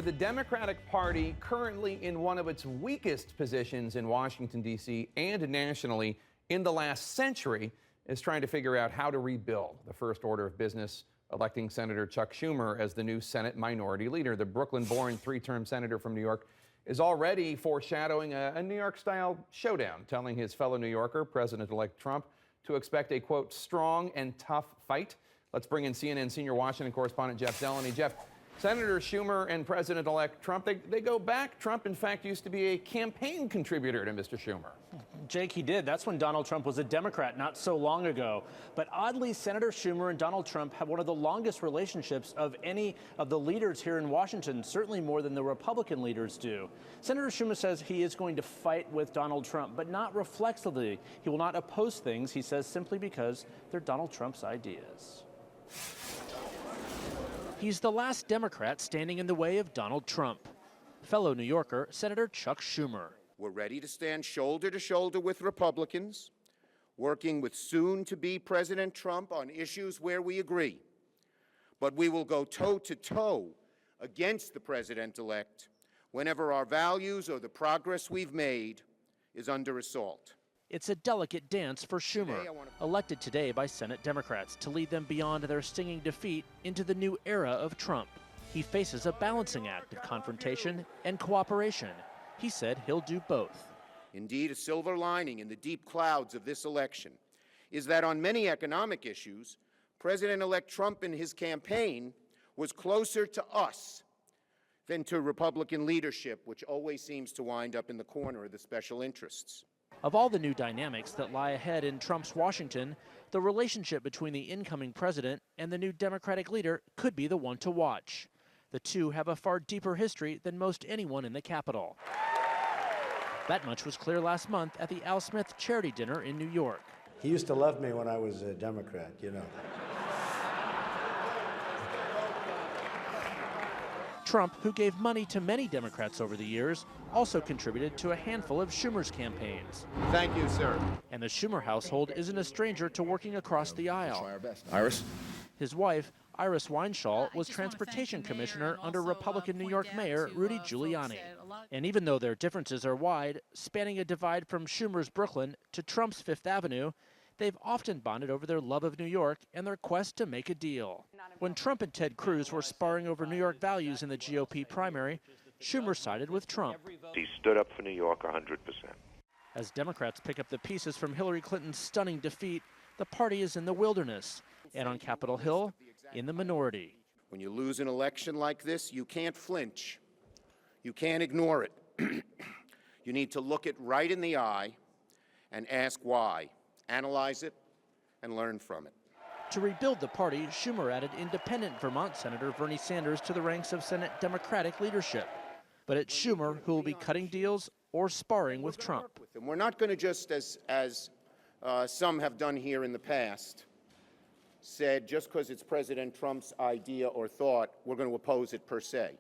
the Democratic Party, currently in one of its weakest positions in Washington, D.C. and nationally in the last century, is trying to figure out how to rebuild. The first order of business electing Senator Chuck Schumer as the new Senate Minority Leader. The Brooklyn-born three-term senator from New York is already foreshadowing a New York-style showdown, telling his fellow New Yorker, President-elect Trump, to expect a, quote, strong and tough fight. Let's bring in CNN senior Washington correspondent Jeff Zeleny. Jeff, Senator Schumer and President-elect Trump, they go back. Trump, in fact, used to be a campaign contributor to Mr. Schumer. Jake, he did. That's when Donald Trump was a Democrat not so long ago. But oddly, Senator Schumer and Donald Trump have one of the longest relationships of any of the leaders here in Washington, certainly more than the Republican leaders do. Senator Schumer says he is going to fight with Donald Trump, but not reflexively. He will not oppose things, he says, simply because they're Donald Trump's ideas. He's the last Democrat standing in the way of Donald Trump. Fellow New Yorker, Senator Chuck Schumer. We're ready to stand shoulder to shoulder with Republicans, working with soon-to-be President Trump on issues where we agree. But we will go toe-to-toe against the president-elect whenever our values or the progress we've made is under assault. It's a delicate dance for Schumer, elected today by Senate Democrats to lead them beyond their stinging defeat into the new era of Trump. He faces a balancing act of confrontation and cooperation. He said he'll do both. Indeed, a silver lining in the deep clouds of this election is that on many economic issues, President-elect Trump in his campaign was closer to us than to Republican leadership, which always seems to wind up in the corner of the special interests. Of all the new dynamics that lie ahead in Trump's Washington, the relationship between the incoming president and the new Democratic leader could be the one to watch. The two have a far deeper history than most anyone in the Capitol. That much was clear last month at the Al Smith charity dinner in New York. He used to love me when I was a Democrat, you know. Trump, who gave money to many Democrats over the years, also contributed to a handful of Schumer's campaigns. Thank you, sir. And the Schumer household isn't a stranger to working across the aisle. Try our best. Iris? His wife, Iris Weinshall, was transportation commissioner under Republican New York Mayor Rudy Giuliani. And even though their differences are wide, spanning a divide from Schumer's Brooklyn to Trump's Fifth Avenue, they've often bonded over their love of New York and their quest to make a deal. When Trump and Ted Cruz were sparring over New York values in the GOP primary, Schumer sided with Trump. He stood up for New York 100%. As Democrats pick up the pieces from Hillary Clinton's stunning defeat, the party is in the wilderness, and on Capitol Hill, in the minority. When you lose an election like this, you can't flinch. You can't ignore it. You need to look it right in the eye and ask why. Analyze it and learn from it. To rebuild the party, Schumer added independent Vermont Senator Bernie Sanders to the ranks of Senate Democratic leadership. But it's Schumer who will be cutting deals or sparring with Trump. And we're not going to just, as some have done here in the past, said just because it's President Trump's idea or thought, we're going to oppose it per se.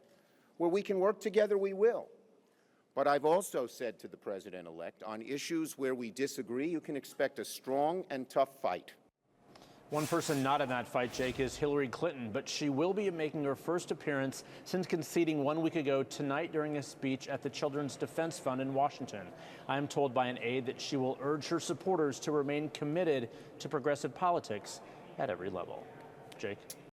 Where we can work together, we will. But I've also said to the president-elect, on issues where we disagree, you can expect a strong and tough fight. One person not in that fight, Jake, is Hillary Clinton, but she will be making her first appearance since conceding 1 week ago tonight during a speech at the Children's Defense Fund in Washington. I am told by an aide that she will urge her supporters to remain committed to progressive politics at every level. Jake.